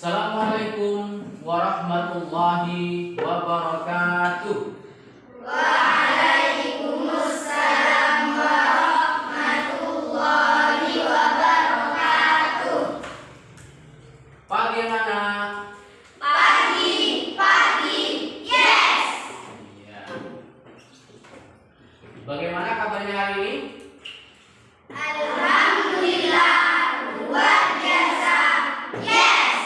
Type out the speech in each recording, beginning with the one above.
Assalamualaikum warahmatullahi wabarakatuh. Waalaikumsalam warahmatullahi wabarakatuh. Pagi mana? Pagi, yes. Iya. Bagaimana kabarnya hari ini? Alhamdulillah, luar biasa, yes.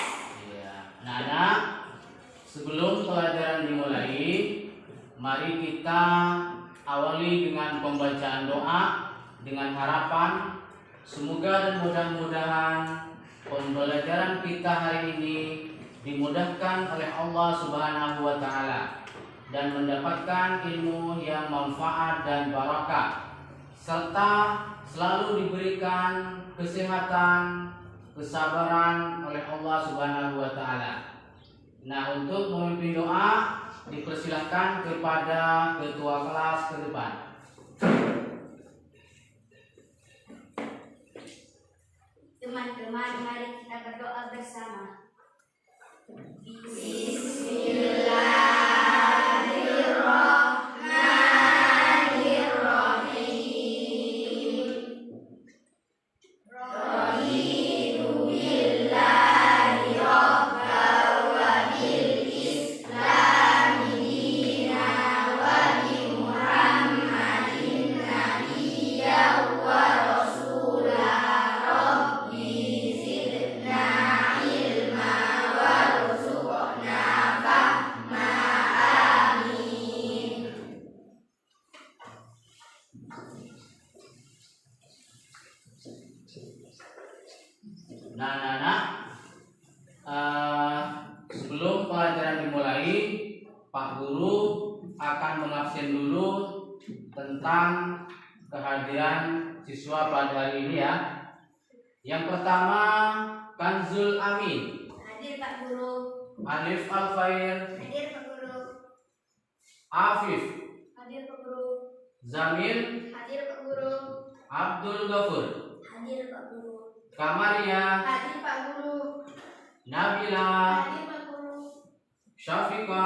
Iya. Anak-anak, sebelum pelajaran dimulai, mari kita awali dengan pembacaan doa dengan harapan semoga dan mudah-mudahan pembelajaran kita hari ini dimudahkan oleh Allah Subhanahu wa taala dan mendapatkan ilmu yang manfaat dan barakah serta selalu diberikan kesehatan, kesabaran oleh Allah Subhanahu wa taala. Nah, untuk memimpin doa dipersilahkan kepada ketua kelas ke depan. Teman-teman, mari kita berdoa bersama. Bismillahirrahmanirrahim. Raditu billahi rabban wa bil islami dinan wa bi Muhammadin nabiyyan wa rasulah. Rabbi zidna ilma warzuqna fahma. Amin. Nah, sebelum pelajaran dimulai, Pak Guru akan mengabsen dulu tentang kehadiran siswa pada hari ini ya. Yang pertama, Kanzul Amin, Hadir Pak Guru. Alif Alfair, Hadir Pak Guru. Afif, Hadir Pak Guru. Zamil, Hadir Pak Guru. Abdul Ghafur, Hadir Pak Guru. Kamaria, Hadir Pak Guru. Nabila, Hadir Pak Guru. Syafiqa,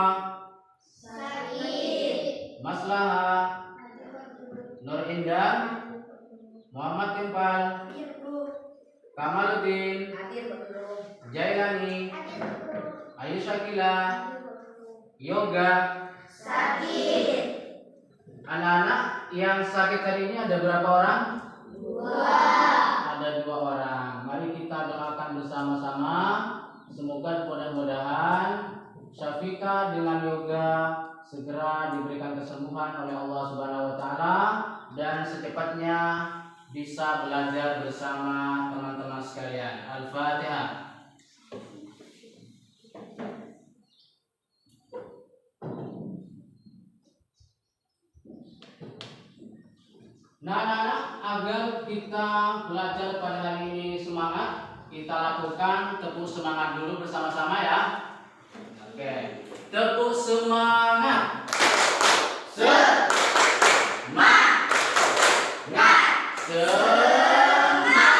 Sakit. Maslahah, Hadir Pak Guru. Nur Indah, Hadir Pak Guru. Muhammad Kempal, Hadir Pak Guru. Kamaluddin, Hadir Pak Guru. Jailani, Hadir Pak Guru. Ayu Syakila, Hadir Pak Guru. Yoga. Sakit. Anak-anak yang sakit hari ini ada berapa orang? 2. Ada 2 orang. Mari kita doakan bersama-sama. Semoga mudah-mudahan Syafiqa dengan Yoga segera diberikan kesembuhan oleh Allah Subhanahu wa taala dan secepatnya bisa belajar bersama teman-teman sekalian. Al-Fatihah. Nah, anak-anak, agar kita belajar pada hari ini semangat, kita lakukan tepuk semangat dulu bersama-sama ya. Oke, tepuk semangat. Semangat. Semangat.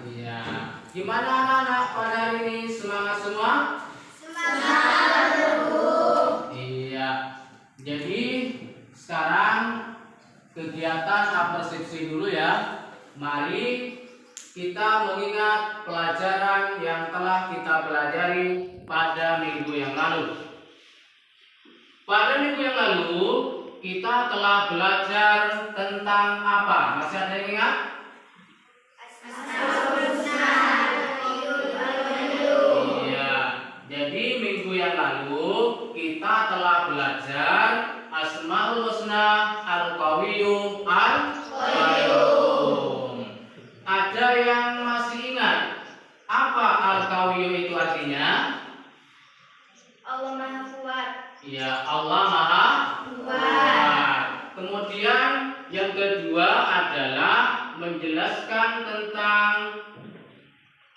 Iya. Gimana anak-anak pada hari ini, semangat semua? Semangat Guru. Iya. Jadi sekarang kegiatan apersepsi dulu ya. Mari kita mengingat pelajaran yang telah kita pelajari pada minggu yang lalu. Pada minggu yang lalu kita telah belajar tentang apa? Masih ada yang ingat? Iya. Jadi minggu yang lalu kita telah belajar Asmaul Husna, Al-Qawiyyum, Al-Qayyum. Ada yang masih ingat apa Al-Qawiyyum itu artinya? Allah Maha Kuat. Ya, Allah Maha Kuat. Kemudian yang kedua adalah menjelaskan tentang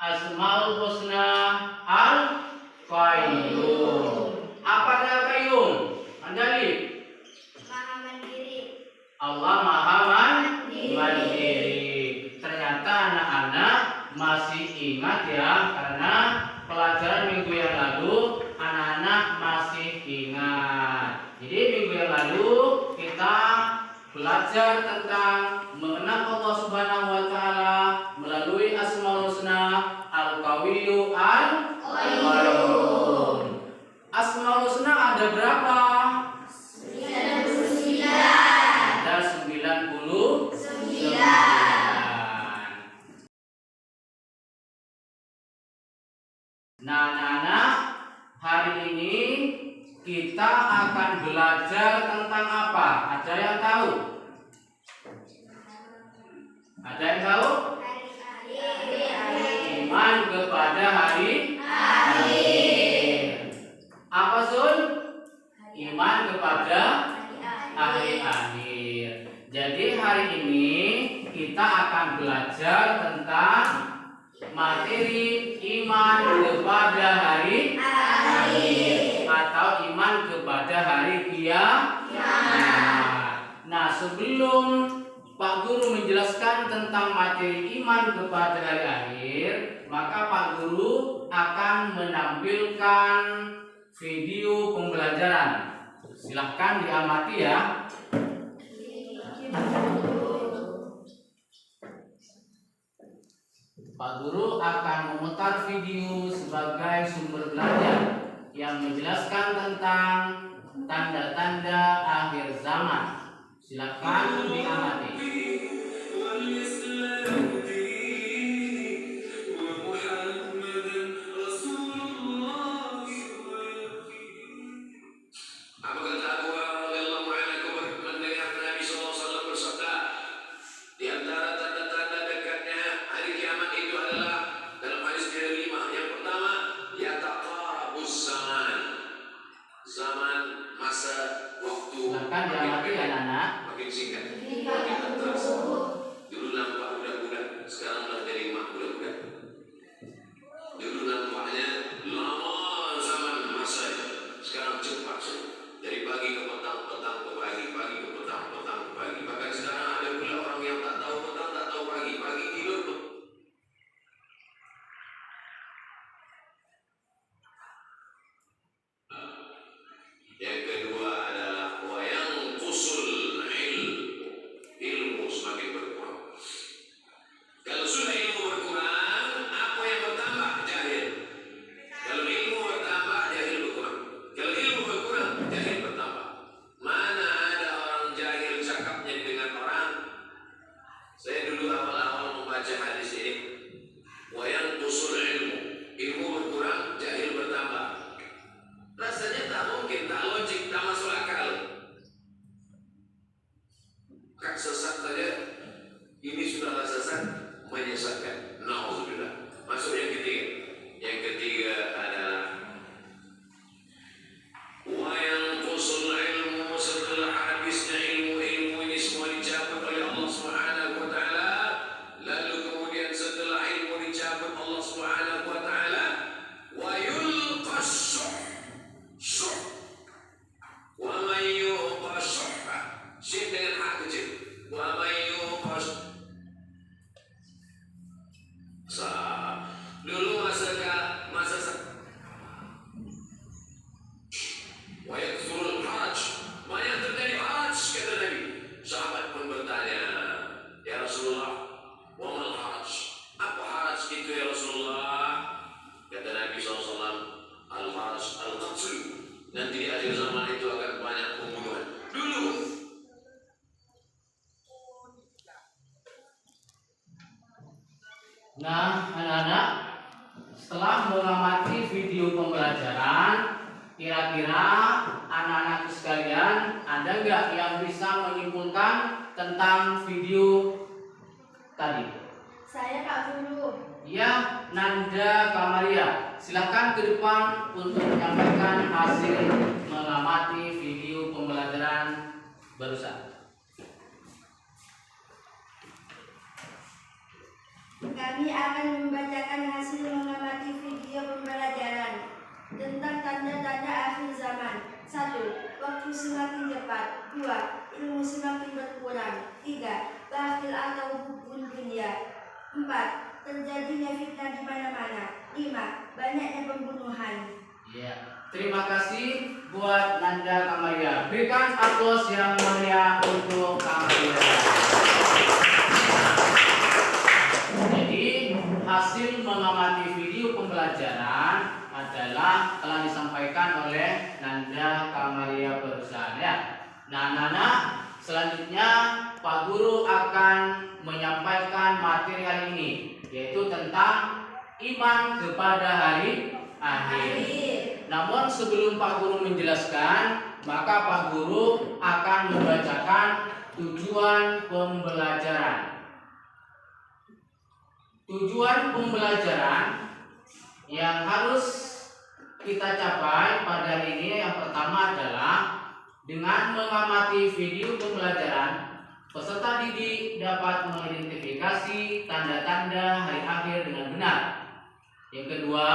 Asmaul Husna, Al-Qayyum. Apa Al-Qayyum? Andali. Maha Mandiri. Allah Maha Mandiri. Ternyata anak-anak masih ingat ya, karena pelajaran minggu yang lalu anak-anak masih ingat. Jadi minggu yang lalu kita belajar tentang mengenal Allah Subhanahu wa taala melalui Asmaul Husna, Al-Qawiyyu, Al-Qayyum. Asmaul Husna ada berapa? 99. Ada 99. Nah, anak-anak, hari ini kita akan belajar tentang apa? Ada yang tahu? Ada yang tahu? Iman kepada hari akhir. Apa Sun? Iman kepada hari akhir. Jadi hari ini kita akan belajar tentang materi iman kepada hari akhir atau iman kepada hari kiamat. Nah, sebelum Pak Guru menjelaskan tentang materi iman kepada hari akhir, maka Pak Guru akan menampilkan video pembelajaran. Silahkan diamati ya. Pak Guru akan memutar video sebagai sumber belajar yang menjelaskan tentang tanda-tanda akhir zaman. Silakan diamati. Silakan diamati anak-anak. Makin singkat, makin terasa. Dulu nampak budak-budak, sekarang udah jadi mak budak-budak. Dulu nampaknya lama zaman masa, sekarang cepat sih. Dari pagi ke petang, petang ke pagi, pagi ke petang, petang ke pagi. Bahkan sekarang ada pula orang yang tak tahu petang, tak tahu pagi, pagi tidur tuh. Yang kedua adalah wayang usul ilmu semakin berkurang. Kalau sudah ilmu berkurang, apa yang bertambah? Jahil. Kalau ilmu bertambah, jahil berkurang. Kalau ilmu berkurang, jahil bertambah. Mana ada orang jahil cakapnya dengan orang? Saya dulu awal-awal membaca hadis ini, wayang usul ilmu berkurang, jahil bertambah. Rasanya tak mungkin, tak logik, tak masuk akal. Kan sesat saja, ini sudahlah sesat, menyesatkan. Nauzubillah. Masuk yang ketiga. Yang ketiga adalah wayang usul ilmu, setelah habisnya ilmu ini semua dicabut oleh Allah Subhanahu wa taala. Lalu kemudian setelah ilmu dicabut Allah Subhanahu wa taala, wa yulqas wa man yuqas syih dengan hak kecil. Wa man yuqas dulu masa wa yakthurul haraj, banyak terjadi haraj kata Nabi. Sahabat pun bertanya, ya Rasulullah, wa mal haraj, apa haraj itu ya Rasulullah? Kata Nabi SAW, al-haraj al-qatl, nanti di akhir zaman itu akan banyak pembunuhan. Dulu Nah, anak-anak, setelah mengamati video pembelajaran, kira-kira anak-anak sekalian ada nggak yang bisa menyimpulkan tentang video tadi? Saya Kak Guru. Ya, Nanda Kamaria, silakan ke depan untuk menyampaikan hasil mengamati video pembelajaran barusan. Kami akan membacakan hasil mengamati video pembelajaran tentang tanda-tanda akhir zaman. 1. Waktu semakin cepat. 2. Ilmu semakin berkurang. 3. Bakhil atau hubun dunia. 4. terjadinya fitnah di mana-mana. 5. Banyaknya pembunuhan. Ya, terima kasih buat Nanda Kamaria. Berikan aplaus yang meriah untuk Kamaria. Jadi hasil mengamati video pembelajaran adalah telah disampaikan oleh Nanda Kamaria barusan ya. Nah, anak-anak, selanjutnya Pak Guru akan menyampaikan materi hari ini, yaitu tentang iman kepada hari akhir. Namun sebelum Pak Guru menjelaskan, maka Pak Guru akan membacakan tujuan pembelajaran. Tujuan pembelajaran yang harus kita capai pada hari ini yang pertama adalah dengan mengamati video pembelajaran, peserta didik dapat mengidentifikasi tanda-tanda hari akhir dengan benar. Yang kedua,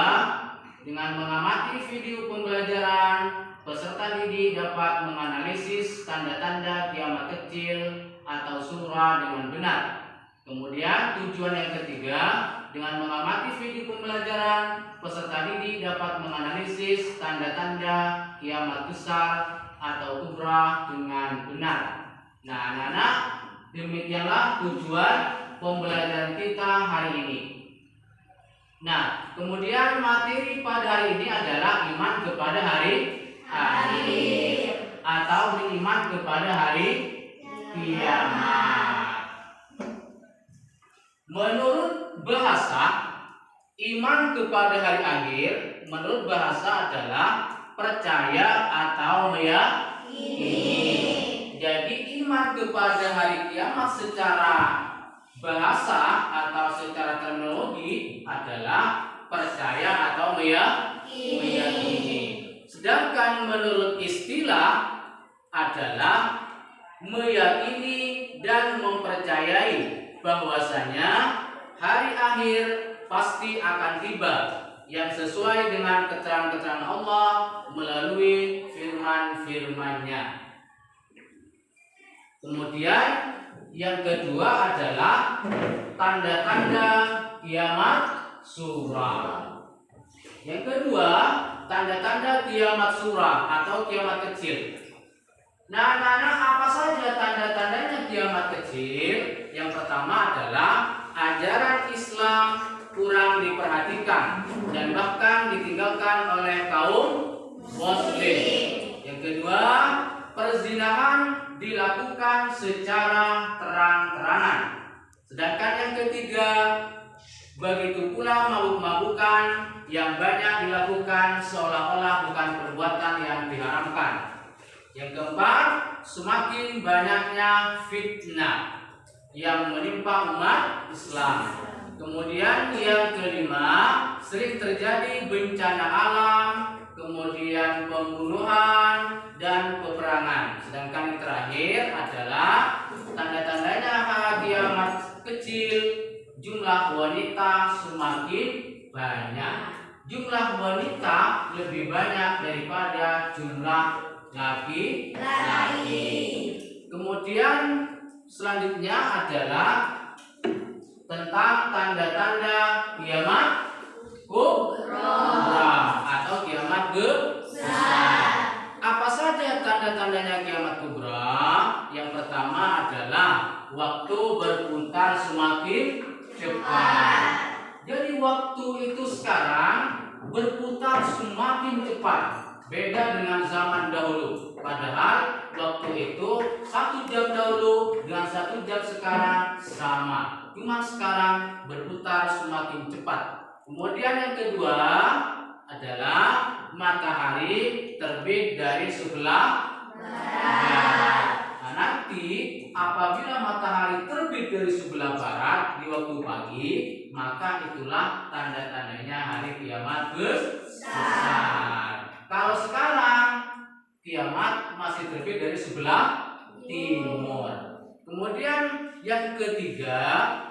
dengan mengamati video pembelajaran, peserta didik dapat menganalisis tanda-tanda kiamat kecil atau surah dengan benar. Kemudian tujuan yang ketiga, dengan mengamati video pembelajaran, peserta didik dapat menganalisis tanda-tanda kiamat besar atau kubra dengan benar. Nah, anak-anak, demikianlah tujuan pembelajaran kita hari ini. Nah, kemudian materi pada hari ini adalah iman kepada hari akhir atau beriman kepada hari kiamat. Menurut bahasa, iman kepada hari akhir menurut bahasa adalah percaya atau meyakini. Jadi iman kepada hari kiamat secara bahasa atau secara terminologi adalah percaya atau meyakini. Sedangkan menurut istilah adalah meyakini dan mempercayai bahwasanya hari akhir pasti akan tiba yang sesuai dengan keterangan-keterangan Allah melalui firman-firman-Nya. Kemudian yang kedua adalah tanda-tanda kiamat surah. Yang kedua, tanda-tanda kiamat surah atau kiamat kecil. Nah, anak-anak, apa saja tanda-tandanya kiamat kecil? Yang pertama adalah ajaran Islam kurang diperhatikan dan bahkan ditinggalkan oleh kaum muslim. Yang kedua, perzinahan dilakukan secara terang-terangan. Sedangkan yang ketiga, begitu pula mabuk-mabukan yang banyak dilakukan seolah-olah bukan perbuatan yang diharamkan. Yang keempat, semakin banyaknya fitnah yang menimpa umat Islam. Kemudian yang kelima, sering terjadi bencana alam, kemudian pembunuhan dan peperangan. Sedangkan yang terakhir adalah tanda-tandanya hari kiamat kecil, jumlah wanita semakin banyak. Jumlah wanita lebih banyak daripada jumlah laki-laki. Kemudian selanjutnya adalah tentang tanda-tanda kiamat kubra atau kiamat besar. Apa saja tanda-tandanya kiamat kubra? Yang pertama adalah waktu berputar semakin cepat. Jadi waktu itu sekarang berputar semakin cepat. Beda dengan zaman dahulu. Padahal waktu itu 1 jam dahulu dengan 1 jam sekarang sama. Cuma sekarang berputar semakin cepat. Kemudian yang kedua adalah matahari terbit dari sebelah barat. Nah, nanti apabila matahari terbit dari sebelah barat di waktu pagi, maka itulah tanda-tandanya hari kiamat besar. Kalau sekarang kiamat masih terbit dari sebelah timur. Kemudian yang ketiga,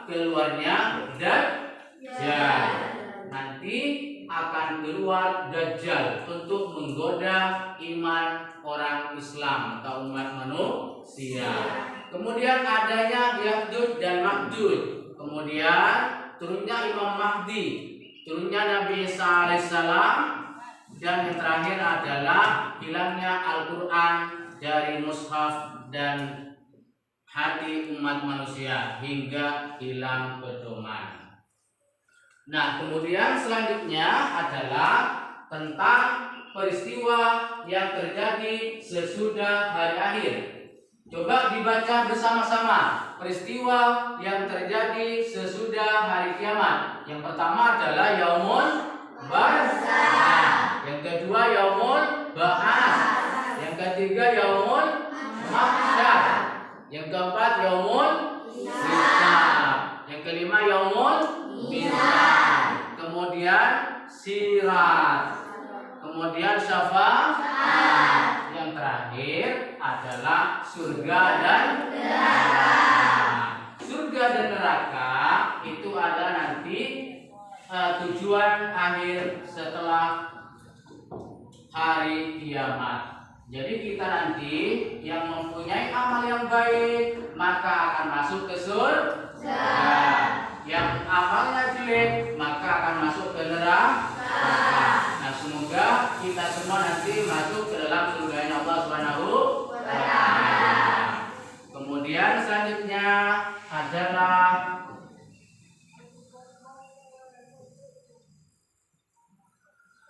keluarnya Dajjal. Nanti akan keluar Dajjal untuk menggoda iman orang Islam atau umat manusia. Kemudian adanya Ya'juj dan Ma'juj. Kemudian turunnya Imam Mahdi, turunnya Nabi Isa alaihissalam, dan yang terakhir adalah hilangnya Al-Quran dari mushaf dan hati umat manusia hingga hilang pedoman. Nah, kemudian selanjutnya adalah tentang peristiwa yang terjadi sesudah hari akhir. Coba dibaca bersama-sama peristiwa yang terjadi sesudah hari kiamat. Yang pertama adalah Yaumul Barzah. Yang kedua Yaumul Ba'ats. Yang ketiga Yaumul Mahsyar. Yang keempat Yaumul Hisab. Yang kelima Yaumul Mizan. Kemudian Sirat. Kemudian Syafaat. Yang terakhir adalah surga dan neraka. Surga dan neraka itu ada nanti tujuan akhir setelah hari kiamat. Jadi kita nanti yang mempunyai amal yang baik maka akan masuk ke surga. Yang amalnya jelek maka akan masuk ke neraka. Nah, semoga kita semua nanti masuk ke dalam surga Allah Subhanahu wa Ta'ala. Kemudian selanjutnya adalah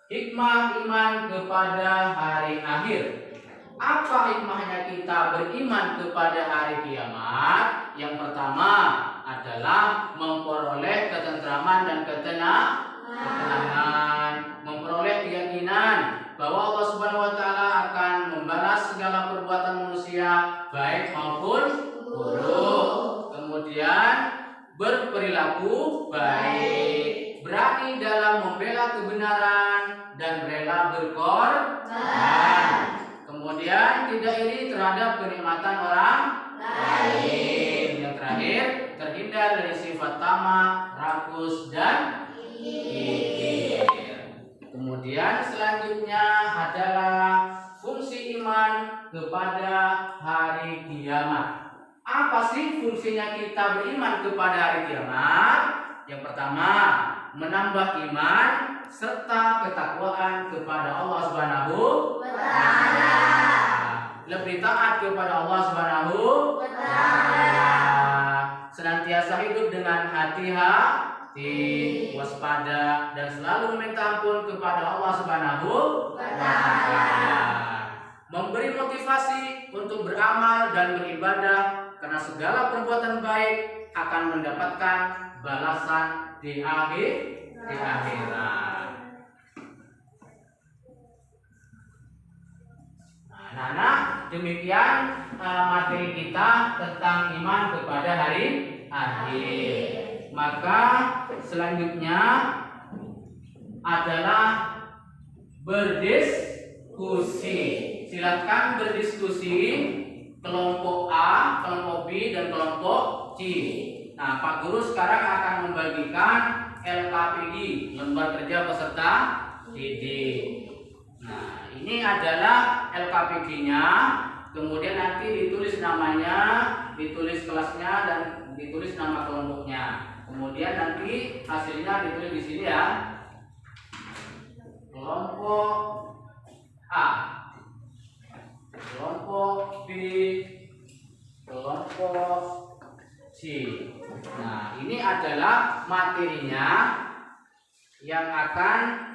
hikmah iman kepada hari akhir. Apa hikmahnya kita beriman kepada hari kiamat? Yang pertama adalah memperoleh ketentraman dan ketenangan, memperoleh keyakinan bahwa Allah Subhanahu wa Ta'ala akan membalas segala perbuatan manusia baik maupun buruk. Kemudian berperilaku baik, berani dalam membela kebenaran dan rela berkorban. Kemudian tidak iri terhadap kenikmatan orang lain. Yang terakhir, terhindar dari sifat tamak, rakus, dan kikir. Kemudian selanjutnya adalah fungsi iman kepada hari kiamat. Apa sih fungsinya kita beriman kepada hari kiamat? Yang pertama, menambah iman serta ketakwaan kepada Allah Subhanahu wa Ta'ala. Lebih taat kepada Allah Subhanahu wa Ta'ala. Senantiasa hidup dengan hati-hati, waspada, dan selalu meminta ampun kepada Allah Subhanahu wa Ta'ala. Memberi motivasi untuk beramal dan beribadah karena segala perbuatan baik akan mendapatkan balasan di akhirat. Nah, demikian materi kita tentang iman kepada hari akhir. Maka selanjutnya adalah berdiskusi. Silakan berdiskusi kelompok A, kelompok B, dan kelompok C. Nah, Pak Guru sekarang akan membagikan LKPD, lembar kerja peserta didik. Nah, ini adalah LKPD-nya. Kemudian nanti ditulis namanya, ditulis kelasnya, dan ditulis nama kelompoknya. Kemudian nanti hasilnya ditulis di sini ya. Kelompok A, kelompok B, kelompok C. Nah, ini adalah materinya yang akan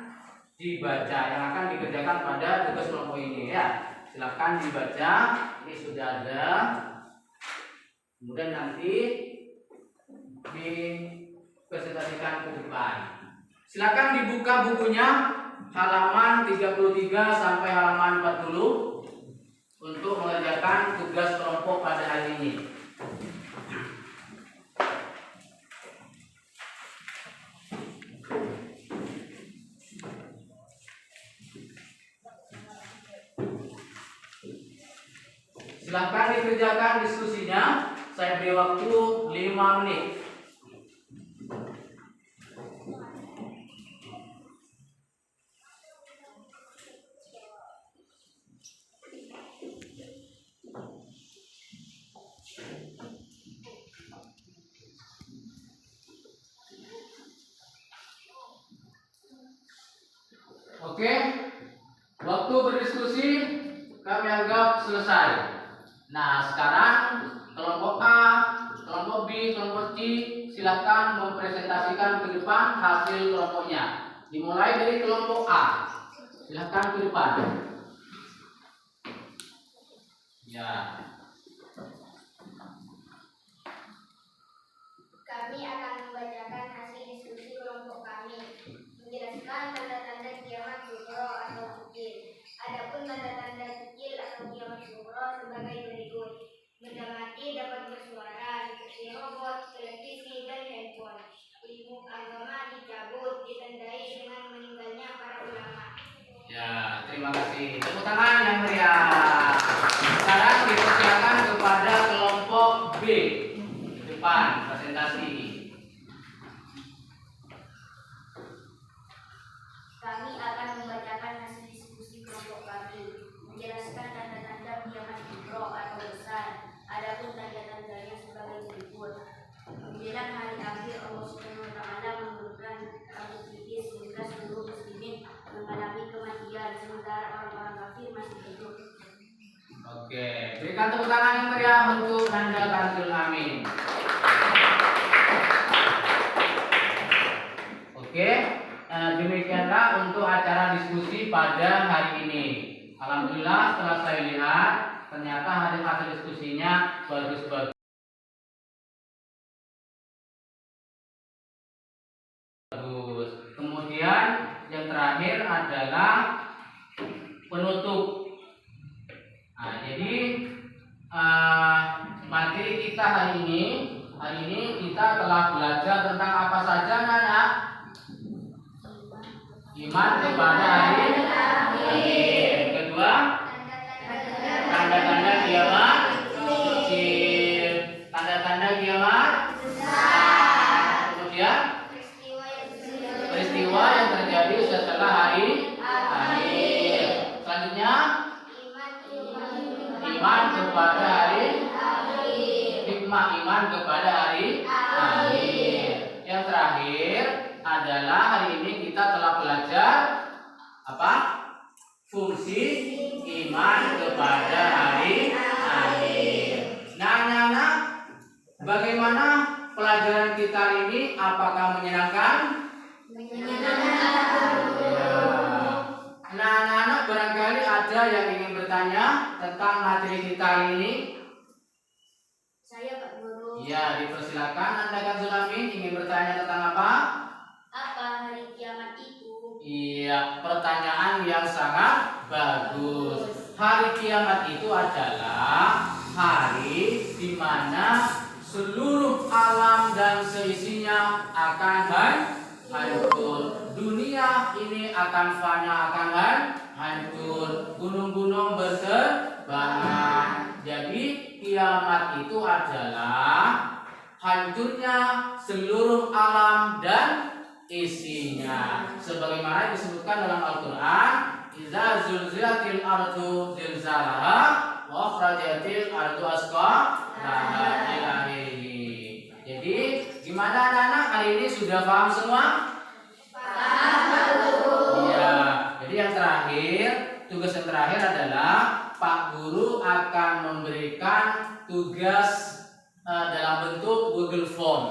dibaca, yang akan dikerjakan pada tugas kelompok ini ya. Silakan dibaca, ini sudah ada. Kemudian nanti dipresentasikan ke depan. Silakan dibuka bukunya halaman 33 sampai halaman 40 untuk mengerjakan tugas kelompok pada hari ini. Silakan dikerjakan diskusinya. Saya beri waktu 5 menit. Oke, waktu berdiskusi kami anggap selesai. Nah, sekarang kelompok A, kelompok B, kelompok C, silakan mempresentasikan ke depan hasil kelompoknya. Dimulai dari kelompok A. Silakan ke depan. Ya. Kami akan membacakan hasil diskusi kelompok kami, menjelaskan tanda-tanda kiamat sughra atau kecil. Adapun tanda-tanda kecil atau kiamat sughra sebagai berikut: benda mati dapat bersuara seperti robot, televisi, dan handphone. Ilmu agama dicabut, ditandai dengan meninggalnya para ulama. Ya, terima kasih. Tepuk tangan yang meriah. Sekarang dipersilakan kepada kelompok B. Depan presentasi. Kami akan membacakan hasil diskusi kelompok kami, menjelaskan tanda-tanda kiamat kubro atau besar. Adapun tanda-tandanya sebagai berikut: menjelang hari akhir, Allah Subhanahu wa Ta'ala menurunkan rambut tipis sehingga seluruh muslimin mengalami kematian, sementara orang-orang kafir masih hidup. Oke, berikan tepuk tangan yang meriah untuk Nanda Kanzul Amin. Oke, demikianlah untuk acara diskusi pada hari ini. Alhamdulillah setelah saya lihat ternyata hasil diskusinya bagus-bagus. Kemudian yang terakhir adalah penutup. Nah, jadi materi kita hari ini kita telah belajar tentang apa saja, Nana? Iman kepada hari akhir. Kedua, tanda-tanda kiamat kecil, tanda-tanda kiamat besar. Kemudian peristiwa yang terjadi setelah hari akhir. Selanjutnya, iman kepada hari akhir. Hikmah iman kepada hari akhir. Yang terakhir adalah hari ini kita telah belajar apa? Fungsi iman kepada hari akhir. Nah, bagaimana pelajaran kita ini? Apakah menyenangkan? Nah, anak-anak barangkali ada yang ingin bertanya tentang materi kita ini. Saya Pak Guru. Ya, dipersilakan. Anda kan Sulamin ingin bertanya tentang apa? Apa hari kiamat itu? Iya, pertanyaan yang sangat bagus. Hari kiamat itu adalah hari di mana seluruh alam dan seisinya akan hancur. Dunia ini akan fana, akan hancur. Gunung-gunung berterbangan. Jadi kiamat itu adalah hancurnya seluruh alam dan isinya. Sebagaimana disebutkan dalam Al-Quran, "Idza zulzilatil ardu zilzalaha wa akhrajatil ardu asqalaha." Jadi gimana anak-anak hari ini sudah paham semua? Iya. Jadi yang terakhir, tugas yang terakhir adalah Pak Guru akan memberikan tugas dalam bentuk Google Form.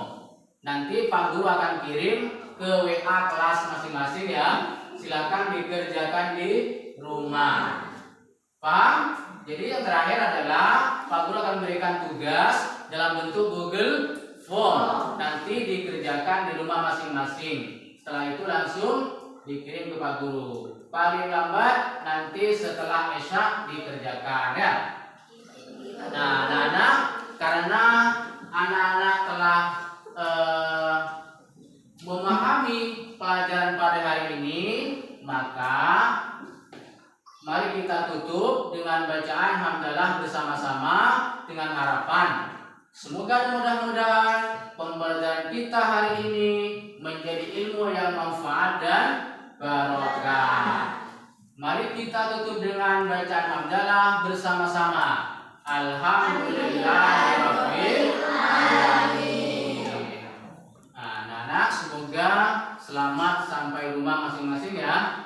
Nanti Pak Guru akan kirim ke WA kelas masing-masing ya. Silakan dikerjakan di rumah. Paham? Jadi yang terakhir adalah Pak Guru akan memberikan tugas dalam bentuk Google Form. Nanti dikerjakan di rumah masing-masing. Setelah itu langsung dikirim ke Pak Guru. Paling lambat nanti setelah Isya dikerjakan ya. Nah, anak-anak, karena anak-anak telah memahami pelajaran pada hari ini, maka mari kita tutup dengan bacaan hamdalah bersama-sama dengan harapan semoga mudah-mudahan pembelajaran kita hari ini menjadi ilmu yang manfaat dan barokah. Mari kita tutup dengan bacaan hamdalah bersama-sama. Alhamdulillahirabbil alamin. Nah, anak-anak semoga selamat sampai rumah masing-masing ya.